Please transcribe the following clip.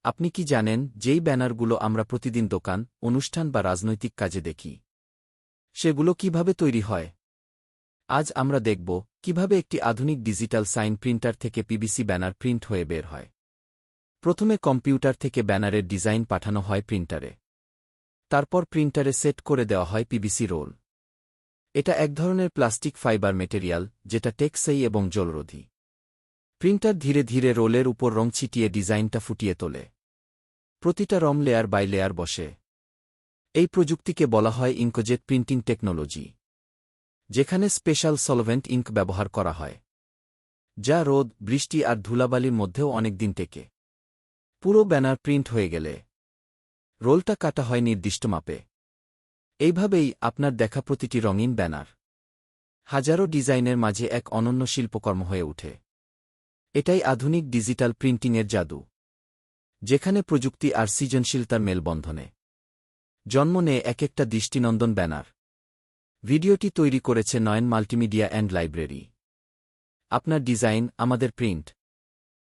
আপনি কি জানেন, যেই ব্যানারগুলো আমরা প্রতিদিন দোকান, অনুষ্ঠান বা রাজনৈতিক কাজে দেখি, সেগুলো কিভাবে তৈরি হয়? আজ আমরা দেখব কিভাবে একটি আধুনিক ডিজিটাল সাইন প্রিন্টার থেকে পিভিসি ব্যানার প্রিন্ট হয়ে বের হয়। প্রথমে কম্পিউটার থেকে ব্যানারের ডিজাইন পাঠানো হয় প্রিন্টারে। তারপর প্রিন্টারে সেট করে দেওয়া হয় পিভিসি রোল। এটা এক ধরনের প্লাস্টিক ফাইবার মেটেরিয়াল, যেটা টেকসই এবং জলরোধী। প্রিন্টার ধীরে ধীরে রোলের উপর রং ছিটিয়ে ডিজাইনটা ফুটিয়ে তোলে। প্রতিটা রং লেয়ার বাই লেয়ার বসে। এই প্রযুক্তিকে বলা হয় ইঙ্কজেট প্রিন্টিং টেকনোলজি, যেখানে স্পেশাল সলভেন্ট ইঙ্ক ব্যবহার করা হয়, যা রোদ, বৃষ্টি আর ধুলাবালির মধ্যেও অনেকদিন টেকে। পুরো ব্যানার প্রিন্ট হয়ে গেলে রোলটা কাটা হয় নির্দিষ্ট মাপে। এইভাবেই আপনার দেখা প্রতিটি রঙিন ব্যানার হাজারো ডিজাইনের মাঝে এক অনন্য শিল্পকর্ম হয়ে ওঠে। এটাই আধুনিক ডিজিটাল প্রিন্টিংয়ের জাদু, যেখানে প্রযুক্তি আর সৃজনশীলতার মেলবন্ধনে জন্ম নেয় এক একটা দৃষ্টিনন্দন ব্যানার। ভিডিওটি তৈরি করেছে নয়ন মাল্টিমিডিয়া অ্যান্ড লাইব্রেরি। আপনার ডিজাইন, আমাদের প্রিন্ট।